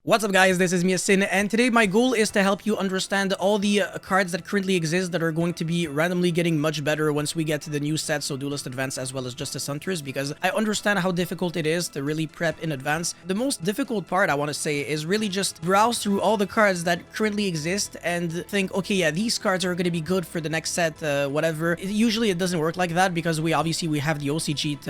What's up guys, this is me Yasin, and today my goal is to help you understand all the cards that currently exist that are going to be randomly getting much better once we get to the new set, so Duelist Advance as well as Justice Hunters, because I understand how difficult it is to really prep in advance. The most difficult part I want to say is really just browse through all the cards that currently exist and think, okay, yeah, these cards are going to be good for the next set, whatever. Usually it doesn't work like that because we have the OCG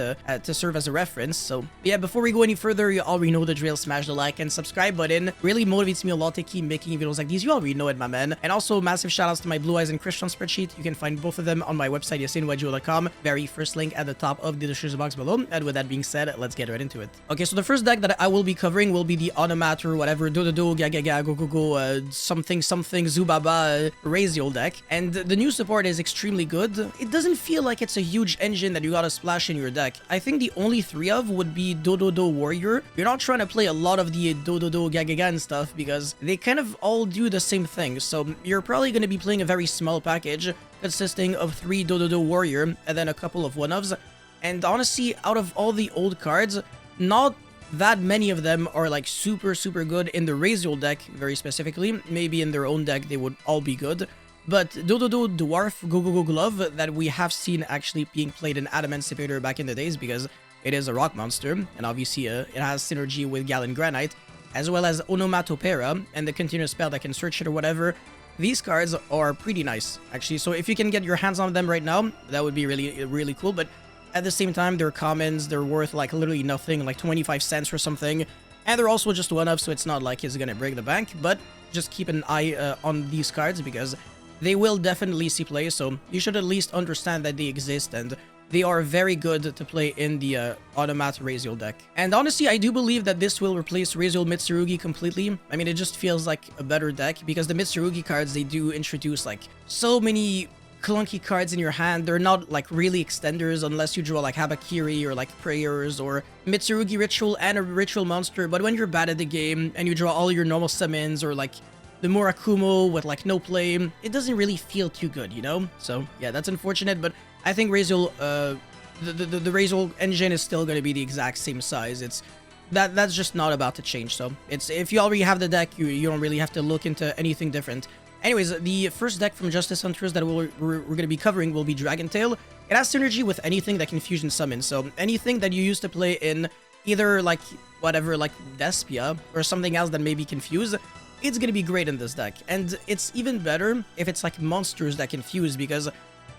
to serve as a reference. So yeah, before we go any further, you already know the drill. Smash the like and subscribe button. Really motivates me a lot to keep making videos like these. You already know it, my man. And also massive shout outs to my Blue Eyes and Crystron spreadsheet. You can find both of them on my website yacineygo.com. Very first link at the top of the description box below. And with that being said, let's get right into it. Okay, so the first deck that I will be covering will be the Onomat or whatever, do gaga go go go something Zubaba Raziel deck. And the new support is extremely good. It doesn't feel like it's a huge engine that you gotta splash in your deck. I think the only three of would be Do Warrior. You're not trying to play a lot of the Do gaga and stuff because they kind of all do the same thing. So you're probably going to be playing a very small package consisting of 3 Do Warrior and then a couple of one-offs. And honestly, out of all the old cards, not that many of them are like super good in the Raziel deck very specifically. Maybe in their own deck they would all be good. But Do Dwarf Go Glove that we have seen actually being played in Adamantipator back in the days because it is a rock monster and obviously it has synergy with Gallon Granite, as well as Onomat Opera and the continuous spell that can search it or whatever. These cards are pretty nice, actually. So if you can get your hands on them right now, that would be really cool. But at the same time, they're commons. They're worth like literally nothing, like 25 cents or something. And they're also just one-of, so it's not like it's gonna break the bank. But just keep an eye on these cards because they will definitely see play. So you should at least understand that they exist, and they are very good to play in the Onomat Raziel deck. And honestly, I do believe that this will replace Raziel Mitsurugi completely. I mean, it just feels like a better deck because the Mitsurugi cards, they do introduce like so many clunky cards in your hand. They're not like really extenders unless you draw like Habakiri or like Prayers or Mitsurugi Ritual and a Ritual Monster. But when you're bad at the game and you draw all your normal summons or like the Murakumo with like no play, it doesn't really feel too good, you know? So yeah, that's unfortunate, but I think Raziel, the Raziel engine is still going to be the exact same size. It's that's just not about to change. So it's if you already have the deck, you don't really have to look into anything different. Anyways, the first deck from Justice Hunters that we're going to be covering will be Dragon Tail. It has synergy with anything that can fusion summon. So anything that you used to play in either like whatever, like Despia or something else that may be confused, it's going to be great in this deck. And it's even better if it's like monsters that can fuse, because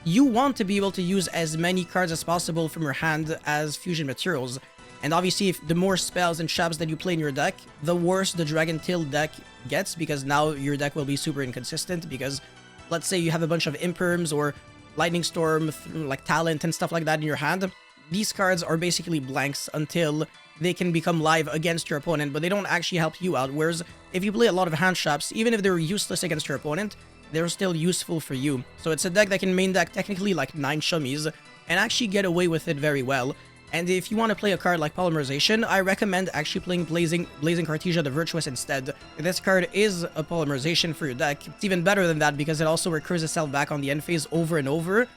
you want to be able to use as many cards as possible from your hand as fusion materials. And obviously, if the more spells and traps that you play in your deck, the worse the Dragon Tail deck gets, because now your deck will be super inconsistent. Because let's say you have a bunch of Imperms or Lightning Storm, like Talent and stuff like that in your hand. These cards are basically blanks until they can become live against your opponent, but they don't actually help you out. Whereas if you play a lot of hand traps, even if they're useless against your opponent, they're still useful for you. So it's a deck that can main deck technically like 9 Shummies and actually get away with it very well. And if you want to play a card like Polymerization, I recommend actually playing Blazing Cartesia the Virtuous instead. This card is a Polymerization for your deck. It's even better than that because it also recurs itself back on the end phase over and over.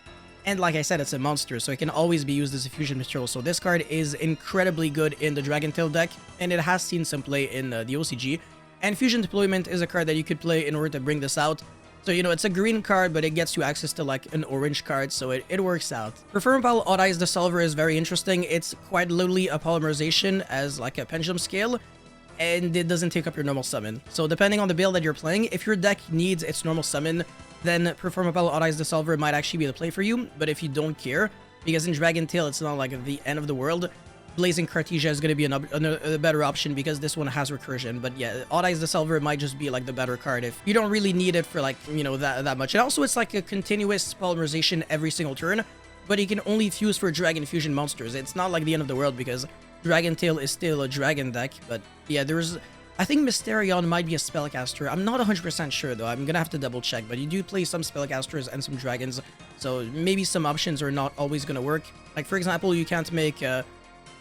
And like I said, it's a monster, so it can always be used as a fusion material. So this card is incredibly good in the Dragon Tail deck, and it has seen some play in the OCG. And Fusion Deployment is a card that you could play in order to bring this out. So, you know, it's a green card, but it gets you access to, like, an orange card, so it works out. Performapal Odd Eyes Dissolver is very interesting. It's quite literally a polymerization as, like, a pendulum scale, and it doesn't take up your normal summon. So, depending on the build that you're playing, if your deck needs its normal summon, then Performapal Odd Eyes Dissolver might actually be the play for you. But if you don't care, because in Dragon Tail, it's not, like, the end of the world, Blazing Cartesia is going to be a better option because this one has recursion. But yeah, Odd Eyes Dissolver might just be like the better card if you don't really need it for like, you know, that much. And also it's like a continuous polymerization every single turn, but you can only fuse for Dragon Fusion monsters. It's not like the end of the world because Dragon Tail is still a dragon deck. But yeah, I think Mysterion might be a spellcaster. I'm not 100% sure though. I'm gonna have to double check, but you do play some spellcasters and some dragons, so maybe some options are not always gonna work. Like for example, you can't make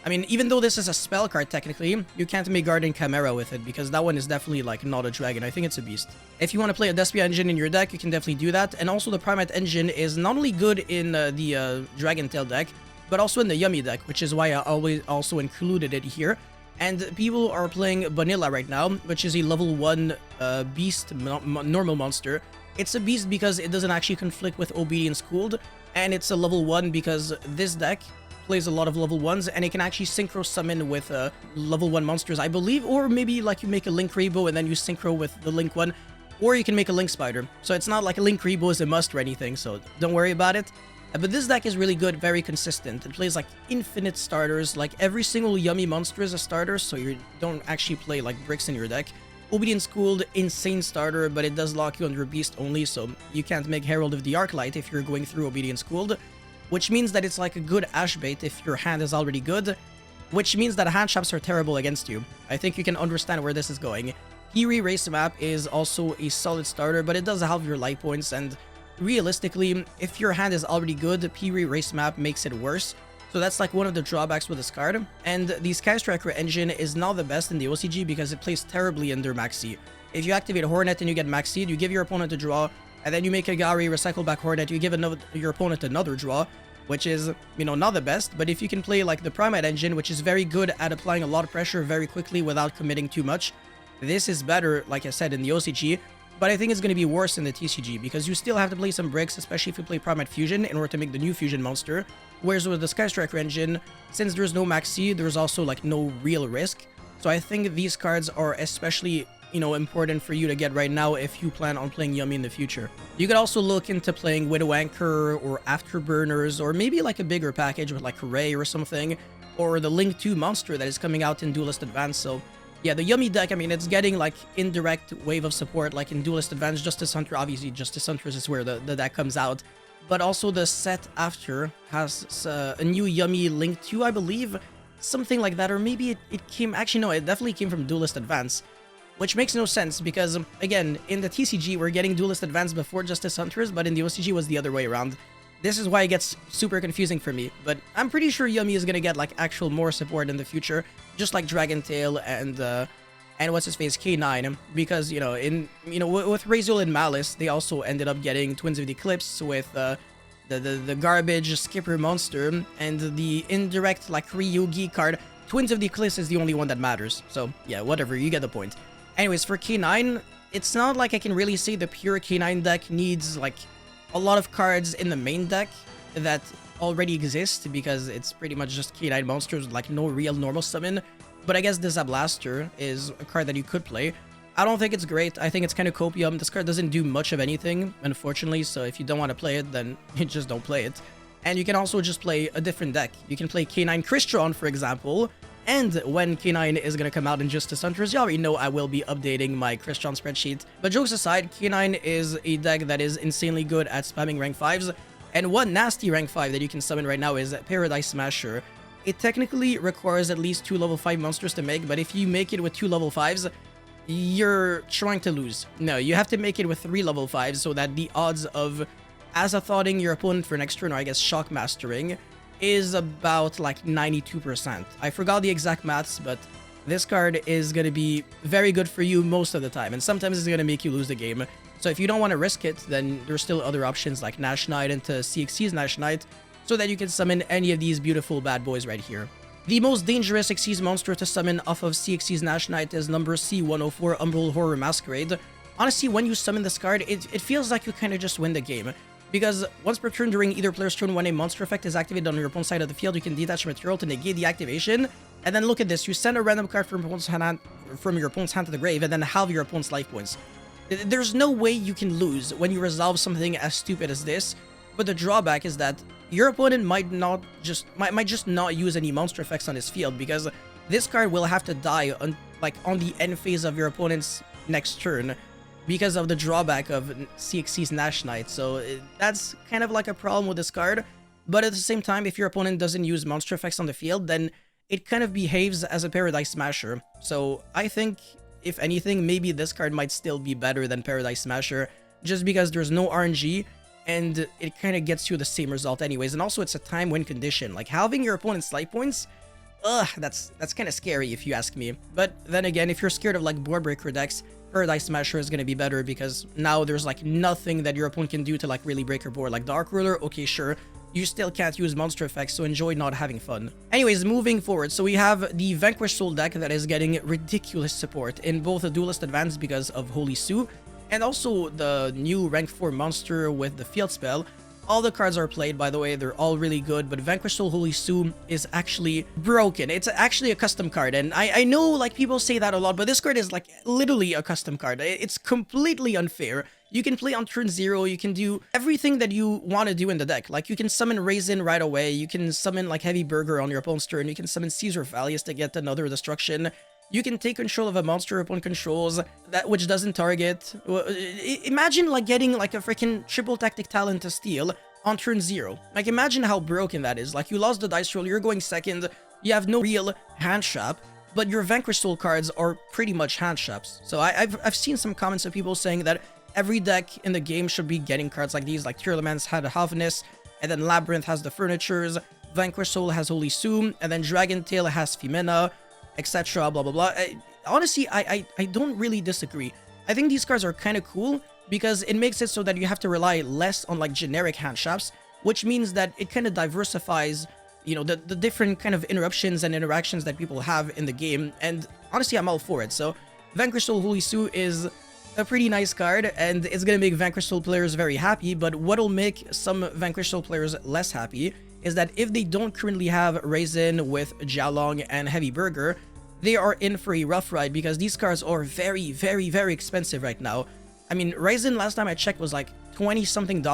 I mean, even though this is a spell card technically, you can't make Guardian Chimera with it because that one is definitely like not a dragon. I think it's a beast. If you want to play a Despia engine in your deck, you can definitely do that. And also the Primate engine is not only good in the Dragon Tail deck, but also in the Yummy deck, which is why I always also included it here. And people are playing Vanilla right now, which is a level 1 beast normal monster. It's a beast because it doesn't actually conflict with Obedience Cooled, and it's a level 1 because this deck plays a lot of level 1s, and it can actually synchro summon with level 1 monsters, I believe, or maybe like you make a Link Rainbow and then you synchro with the Link one, or you can make a Link Spider. So it's not like a Link Rainbow is a must or anything, so don't worry about it. But this deck is really good, very consistent. It plays like infinite starters, like every single yummy monster is a starter, so you don't actually play like bricks in your deck. Obedience Cooled, insane starter, but it does lock you under Beast only, so you can't make Herald of the Arclight if you're going through Obedience Cooled, which means that it's like a good Ash bait if your hand is already good, which means that hand traps are terrible against you. I think you can understand where this is going. Piri Race Map is also a solid starter, but it does halve your life points, and realistically, if your hand is already good, Piri Race Map makes it worse. So that's like one of the drawbacks with this card. And the Sky Striker engine is not the best in the OCG because it plays terribly under Maxi. If you activate Hornet and you get Maxied, you give your opponent a draw, and then you make a Gary, recycle back Hornet, you give your opponent another draw, which is, you know, not the best. But if you can play like the Primate engine, which is very good at applying a lot of pressure very quickly without committing too much, this is better, like I said, in the OCG. But I think it's going to be worse in the TCG because you still have to play some bricks, especially if you play Primate Fusion in order to make the new Fusion monster. Whereas with the Sky Striker engine, since there's no Maxi, there's also like no real risk. So I think these cards are especially, you know, important for you to get right now if you plan on playing Yummy in the future. You could also look into playing Widow Anchor or Afterburners, or maybe like a bigger package with like Ray or something, or the Link 2 monster that is coming out in Duelist Advance. So yeah, the Yummy deck, I mean, it's getting like indirect wave of support, like in Duelist Advance. Justice Hunter, obviously Justice Hunter is where the deck comes out. But also the set after has a new Yummy Link 2, I believe. Something like that, or maybe it came... Actually, no, it definitely came from Duelist Advance. Which makes no sense, because, again, in the TCG, we're getting Duelist Advance before Justice Hunters, but in the OCG it was the other way around. This is why it gets super confusing for me, but I'm pretty sure Yummy is gonna get, like, actual more support in the future, just like Dragon Tail and what's-his-face, K9, because, you know, with Razul and Malice, they also ended up getting Twins of the Eclipse with, the garbage Skipper monster, and the indirect, like, Ryugi card. Twins of the Eclipse is the only one that matters, so, yeah, whatever, you get the point. Anyways, for K9, it's not like I can really say the pure K9 deck needs, like, a lot of cards in the main deck that already exist, because it's pretty much just K9 monsters with, like, no real normal summon. But I guess the Zablaster is a card that you could play. I don't think it's great. I think it's kind of copium. This card doesn't do much of anything, unfortunately, so if you don't want to play it, then you just don't play it. And you can also just play a different deck. You can play K9 Crystron, for example, and when K9 is going to come out in Justice Hunters, you already know I will be updating my Crystron spreadsheet. But jokes aside, K9 is a deck that is insanely good at spamming rank 5s, and one nasty rank 5 that you can summon right now is Paradise Smasher. It technically requires at least 2 level 5 monsters to make, but if you make it with 2 level 5s, you're trying to lose. No, you have to make it with 3 level 5s so that the odds of Azathotting your opponent for next turn, or I guess Shock Mastering, is about like 92%. I forgot the exact maths, but this card is going to be very good for you most of the time, and sometimes it's going to make you lose the game. So if you don't want to risk it, then there's still other options like Nash Knight into CXC's Nash Knight, so that you can summon any of these beautiful bad boys right here. The most dangerous Xyz monster to summon off of CXC's Nash Knight is number C104, Umbral Horror Masquerade. Honestly, when you summon this card, it feels like you kind of just win the game. Because once per turn during either player's turn when a monster effect is activated on your opponent's side of the field, you can detach material to negate the activation. And then look at this, you send a random card from your opponent's hand to the grave and then halve your opponent's life points. There's no way you can lose when you resolve something as stupid as this, but the drawback is that your opponent might just not use any monster effects on his field, because this card will have to die on the end phase of your opponent's next turn, because of the drawback of CXC's Nash Knight. So that's kind of like a problem with this card. But at the same time, if your opponent doesn't use monster effects on the field, then it kind of behaves as a Paradise Smasher. So I think, if anything, maybe this card might still be better than Paradise Smasher, just because there's no RNG, and it kind of gets you the same result anyways. And also, it's a time win condition. Like, halving your opponent's life points, that's kind of scary if you ask me. But then again, if you're scared of like board breaker decks, Paradise Smasher is going to be better, because now there's like nothing that your opponent can do to like really break your board. Like Dark Ruler, okay, sure, you still can't use monster effects, so enjoy not having fun. Anyways, moving forward, so we have the Vanquish Soul deck that is getting ridiculous support in both the Duelist Advance because of Holy Sue, and also the new rank 4 monster with the field spell. All the cards are played, by the way, they're all really good, but Vanquish Soul Holy Sue is actually broken. It's actually a custom card, and I know like people say that a lot, but this card is like literally a custom card. It's completely unfair. You can play on turn 0, you can do everything that you want to do in the deck. Like, you can summon Raisin right away, you can summon like Heavy Burger on your opponent's turn, you can summon Caesar Valius to get another destruction. You can take control of a monster your opponent controls, that which doesn't target. Imagine like getting like a freaking triple tactic talent to steal on turn 0. Like, imagine how broken that is. Like, you lost the dice roll, you're going second, you have no real hand trap, but your Vanquish Soul cards are pretty much hand traps. So I've seen some comments of people saying that every deck in the game should be getting cards like these, like Tearlaments had a Halfness, and then Labyrinth has the Furnitures, Vanquish Soul has Holy Sue, and then Dragon Tail has Femina, etc. blah blah blah. Honestly, I don't really disagree. I think these cards are kind of cool because it makes it so that you have to rely less on like generic hand traps, which means that it kind of diversifies, you know, the different kind of interruptions and interactions that people have in the game, and honestly, I'm all for it. So Vanquish Soul Holy Sue is a pretty nice card, and it's gonna make Vanquish Soul players very happy, but what'll make some Vanquish Soul players less happy is that if they don't currently have Raisin with Jialong and Heavy Burger, they are in for a rough ride because these cards are very, very, very expensive right now. I mean, Raisin last time I checked was like $20-something,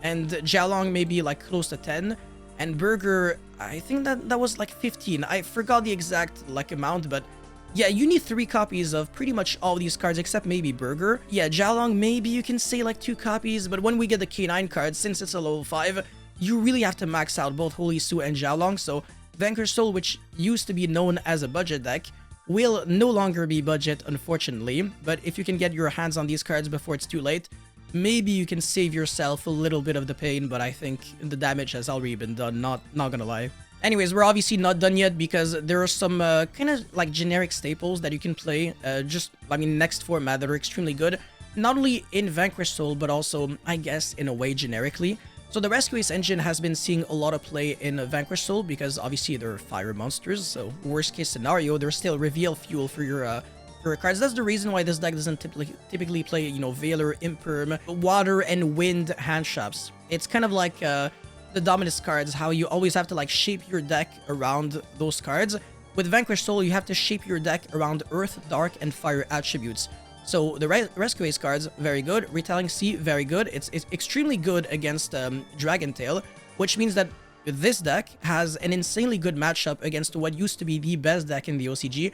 and Jialong maybe like close to 10, and Burger, I think that was like 15. I forgot the exact like amount, but yeah, you need 3 copies of pretty much all these cards except maybe Burger. Yeah, Jialong, maybe you can say like 2 copies, but when we get the K9 cards, since it's a level 5, you really have to max out both Holy Sue and Jialong, so Vanquish Soul, which used to be known as a budget deck, will no longer be budget, unfortunately, but if you can get your hands on these cards before it's too late, maybe you can save yourself a little bit of the pain, but I think the damage has already been done, not gonna lie. Anyways, we're obviously not done yet because there are some kind of like generic staples that you can play, next format that are extremely good, not only in Vanquish Soul, but also, I guess, in a way, generically. So the Rescue Ace engine has been seeing a lot of play in Vanquish Soul because obviously they're fire monsters, so worst case scenario, there's still reveal fuel for your cards. That's the reason why this deck doesn't typically play, you know, Veiler, Imperm, Water, and Wind hand traps. It's kind of like the Dominus cards, how you always have to like shape your deck around those cards. With Vanquish Soul, you have to shape your deck around Earth, Dark, and Fire attributes. So the Rescue Ace cards, very good. Retaliating, very good. It's extremely good against Dragon Tail, which means that this deck has an insanely good matchup against what used to be the best deck in the OCG,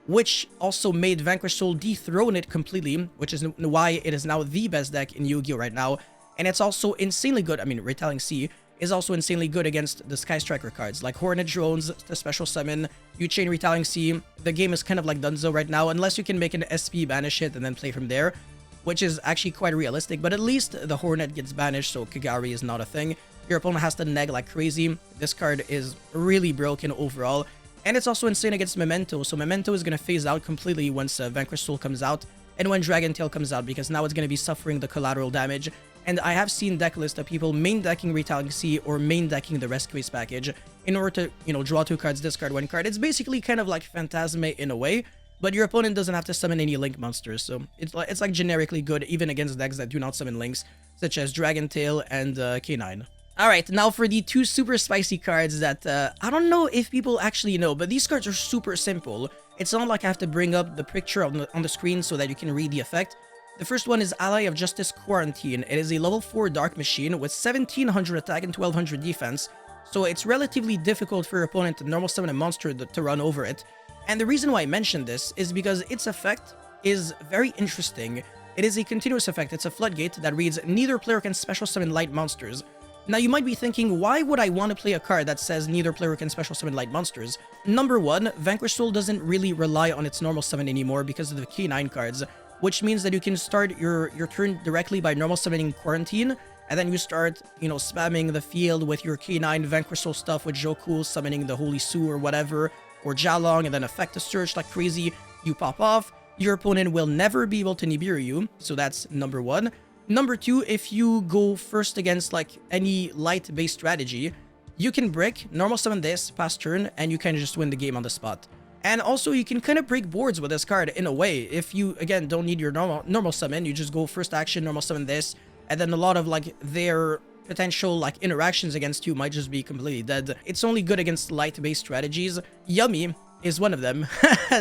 which also made Vanquish Soul dethrone it completely, which is why it is now the best deck in Yu-Gi-Oh! Right now. And it's also insanely good, I mean, Retaliating is also insanely good against the Sky Striker cards, like Hornet Drones, the special summon, you chain Retaliating. The game is kind of like donezo right now, unless you can make an SP banish it and then play from there, which is actually quite realistic, but at least the Hornet gets banished, so Kagari is not a thing. Your opponent has to neg like crazy. This card is really broken overall, and it's also insane against Memento, so Memento is going to phase out completely once Vanquish Soul comes out, and when Dragon Tail comes out, because now it's going to be suffering the collateral damage. And I have seen deck lists of people main decking Retaliating or main decking the Rescue Ace package in order to, you know, draw 2 cards, discard 1 card. It's basically kind of like Phantasme in a way, but your opponent doesn't have to summon any Link monsters, so it's like generically good even against decks that do not summon Links, such as Dragon Tail and K9. Alright, now for the 2 super spicy cards that I don't know if people actually know, but these cards are super simple. It's not like I have to bring up the picture on the screen so that you can read the effect. The first one is Ally of Justice Quarantine. It is a level 4 Dark Machine with 1700 attack and 1200 defense, so it's relatively difficult for your opponent to normal summon a monster to run over it. And the reason why I mention this is because its effect is very interesting. It is a continuous effect. It's a floodgate that reads, neither player can special summon light monsters. Now you might be thinking, why would I want to play a card that says neither player can special summon light monsters? Number 1, Vanquish Soul doesn't really rely on its normal summon anymore because of the K9 cards, which means that you can start your turn directly by normal summoning Quarantine, and then you start, you know, spamming the field with your K9 Vanquish Soul stuff with Joku summoning the Holy Sue or whatever, or Jialong, and then effect a search like crazy, you pop off, your opponent will never be able to Nibiru you, so that's number 1. Number 2, if you go first against like any light-based strategy, you can brick, normal summon this, pass turn, and you kind of just win the game on the spot. And also, you can kind of break boards with this card in a way. If you, again, don't need your normal summon, you just go first action, normal summon this, and then a lot of, like, their potential, like, interactions against you might just be completely dead. It's only good against light-based strategies. Yummy is one of them.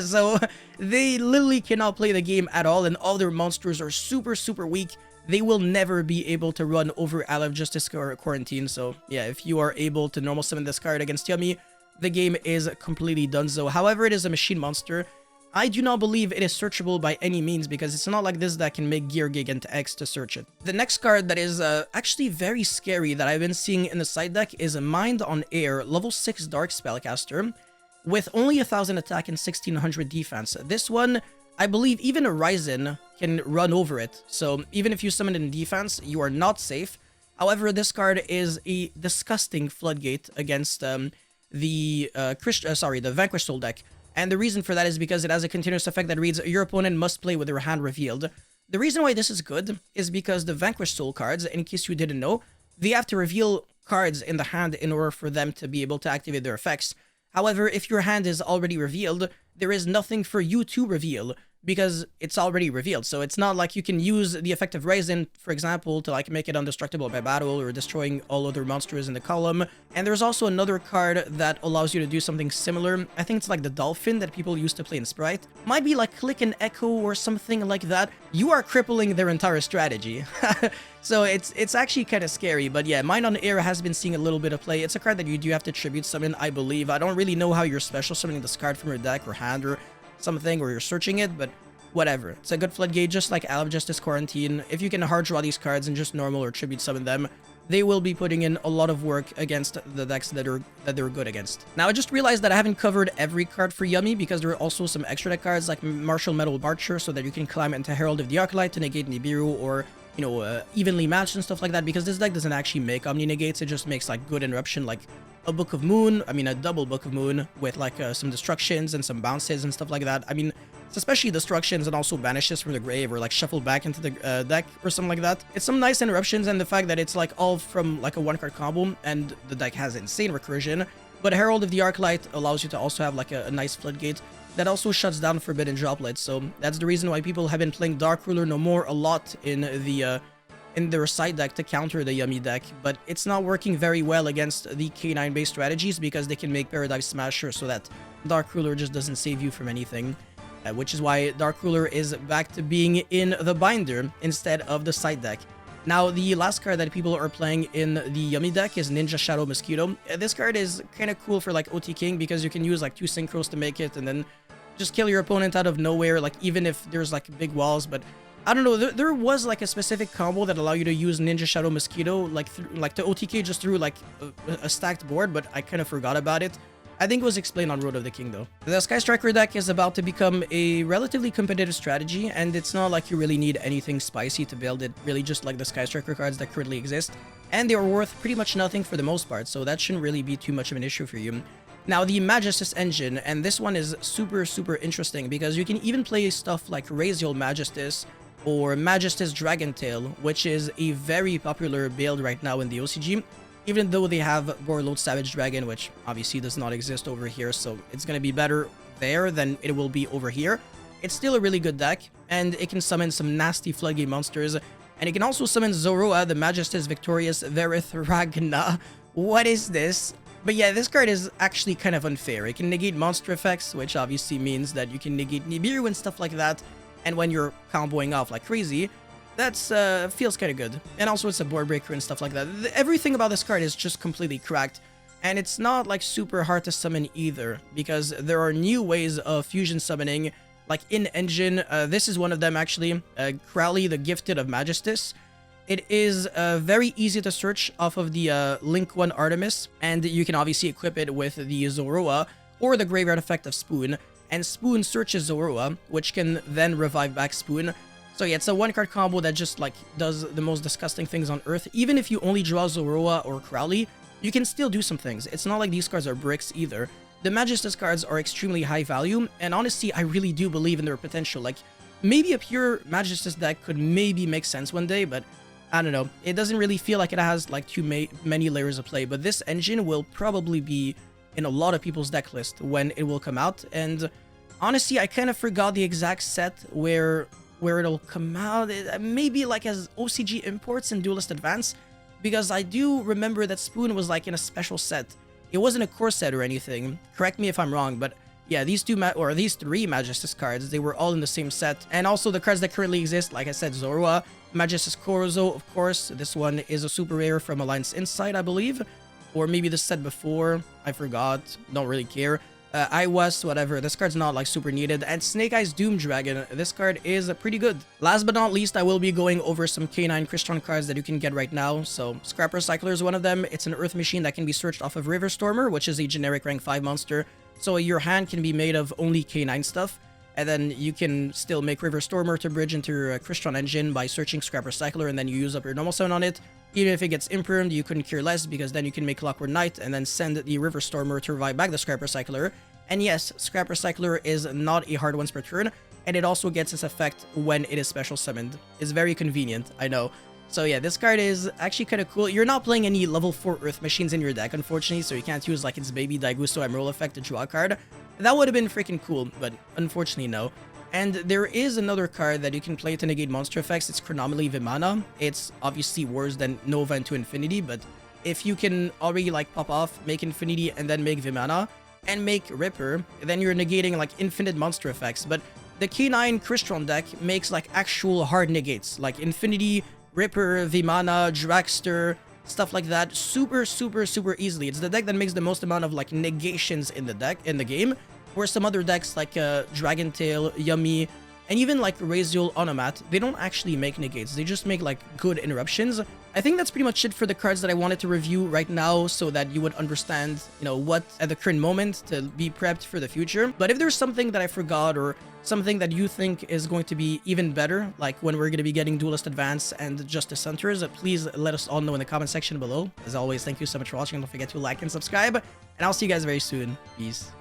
So, they literally cannot play the game at all, and all their monsters are super, super weak. They will never be able to run over Isle of Justice or Quarantine. So, yeah, if you are able to normal summon this card against Yummy, the game is completely done. So, however, it is a machine monster. I do not believe it is searchable by any means because it's not like this that can make Gear Gigant X to search it. The next card that is actually very scary that I've been seeing in the side deck is a Mind on Air, level 6 Dark Spellcaster with only 1000 attack and 1600 defense. This one, I believe even a Ryzen can run over it. So even if you summon it in defense, you are not safe. However, this card is a disgusting floodgate against the Vanquish Soul deck. And the reason for that is because it has a continuous effect that reads, your opponent must play with their hand revealed. The reason why this is good is because the Vanquish Soul cards, in case you didn't know, they have to reveal cards in the hand in order for them to be able to activate their effects. However, if your hand is already revealed, there is nothing for you to reveal because it's already revealed. So it's not like you can use the effect of Raisin, for example, to like make it undestructible by battle or destroying all other monsters in the column. And there's also another card that allows you to do something similar. I think it's like the Dolphin that people used to play in Sprite. Might be like Click and Echo or something like that. You are crippling their entire strategy. So it's actually kind of scary. But yeah, Mind on Air has been seeing a little bit of play. It's a card that you do have to tribute summon, I believe. I don't really know how you're special summoning this card from your deck or hand or something, or you're searching it, but whatever. It's a good floodgate, just like Isle of Justice Quarantine. If you can hard draw these cards and just normal or tribute summon them, they will be putting in a lot of work against the decks that they're good against. Now, I just realized that I haven't covered every card for Yummy because there are also some extra deck cards like Martial Metal Marcher so that you can climb into Herald of the Arclight to negate Nibiru or, you know, evenly matched and stuff like that, because this deck doesn't actually make Omni Negates, it just makes like good interruption, like a Book of Moon, a double Book of Moon with like some destructions and some bounces and stuff like that. I mean, it's especially destructions and also banishes from the grave or like shuffled back into the deck or something like that. It's some nice interruptions, and the fact that it's like all from like a one card combo and the deck has insane recursion. But Herald of the Arclight allows you to also have like a nice floodgate that also shuts down Forbidden Droplets. So that's the reason why people have been playing Dark Ruler no more a lot in the in their side deck to counter the Yummy deck, but it's not working very well against the K9 based strategies because they can make Paradise Smasher so that Dark Ruler just doesn't save you from anything, which is why Dark Ruler is back to being in the binder instead of the side deck. Now, the last card that people are playing in the Yummy deck is Ninja Shadow Mosquito. This card is kind of cool for like OT King because you can use like 2 synchros to make it and then just kill your opponent out of nowhere, like even if there's like big walls. But I don't know, there was like a specific combo that allowed you to use Ninja Shadow Mosquito like to OTK just through like a stacked board, but I kind of forgot about it. I think it was explained on Road of the King though. The Sky Striker deck is about to become a relatively competitive strategy, and it's not like you really need anything spicy to build it, really just like the Sky Striker cards that currently exist, and they are worth pretty much nothing for the most part, so that shouldn't really be too much of an issue for you. Now, the Magistus engine, and this one is super, super interesting because you can even play stuff like Raziel Magistus or Magistus Dragontail, which is a very popular build right now in the OCG, even though they have Warlord Savage Dragon, which obviously does not exist over here, so it's going to be better there than it will be over here. It's still a really good deck, and it can summon some nasty floodgate monsters, and it can also summon Zoroa, the Magistus Victorious Verith Ragna. What is this? But yeah, this card is actually kind of unfair. It can negate monster effects, which obviously means that you can negate Nibiru and stuff like that. And when you're comboing off like crazy, that's feels kind of good. And also it's a board breaker and stuff like that. Everything about this card is just completely cracked. And it's not like super hard to summon either, because there are new ways of fusion summoning, like in engine. This is one of them actually, Crowley the Gifted of Magistus. It is very easy to search off of the Link 1 Artemis, and you can obviously equip it with the Zoroa or the Graveyard Effect of Spoon, and Spoon searches Zoroa, which can then revive back Spoon. So yeah, it's a one-card combo that just like does the most disgusting things on Earth. Even if you only draw Zoroa or Crowley, you can still do some things. It's not like these cards are bricks either. The Magistus cards are extremely high value, and honestly, I really do believe in their potential. Like, maybe a pure Magistus deck could maybe make sense one day, but I don't know. It doesn't really feel like it has like too many layers of play, but this engine will probably be in a lot of people's deck list when it will come out. And honestly, I kind of forgot the exact set where it'll come out. Maybe like as OCG imports in Duelist Advance, because I do remember that Spoon was like in a special set. It wasn't a core set or anything. Correct me if I'm wrong, but yeah, these three Magistus cards, they were all in the same set. And also the cards that currently exist, like I said, Zorua, Magistus Corzo, of course. This one is a super rare from Alliance Insight, I believe. Or maybe the set before. I forgot. Don't really care. Iwas, whatever. This card's not like super needed. And Snake Eyes Doom Dragon. This card is pretty good. Last but not least, I will be going over some K9 Crystron cards that you can get right now. So Scrap Recycler is one of them. It's an Earth Machine that can be searched off of River Stormer, which is a generic rank 5 monster. So your hand can be made of only K9 stuff. And then you can still make River Stormer to bridge into your Crystron engine by searching Scrap Recycler, and then you use up your normal summon on it. Even if it gets impermed, you couldn't care less, because then you can make Clockwork Knight and then send the River Stormer to revive back the Scrap Recycler. And yes, Scrap Recycler is not a hard once per turn, and it also gets its effect when it is special summoned. It's very convenient, I know. So yeah, this card is actually kind of cool. You're not playing any level 4 Earth Machines in your deck, unfortunately, so you can't use like its baby Daigusto Emerald effect to draw a card. That would have been freaking cool, but unfortunately no. And there is another card that you can play to negate monster effects. It's Chronomaly Vimana. It's obviously worse than Nova into Infinity, but if you can already like pop off, make Infinity, and then make Vimana, and make Ripper, then you're negating like infinite monster effects. But the K9 Crystron deck makes like actual hard negates, like Infinity, Ripper, Vimana, Dragster, stuff like that, super easily. It's the deck that makes the most amount of like negations in the game, where some other decks like Dragon Tail, Yummy, and even like Raziel Onomat, they don't actually make negates, they just make like good interruptions. I think that's pretty much it for the cards that I wanted to review right now, so that you would understand, you know, what at the current moment to be prepped for the future. But if there's something that I forgot, or something that you think is going to be even better, like when we're going to be getting Duelist Advance and Justice Hunters, please let us all know in the comment section below. As always, thank you so much for watching. Don't forget to like and subscribe, and I'll see you guys very soon. Peace.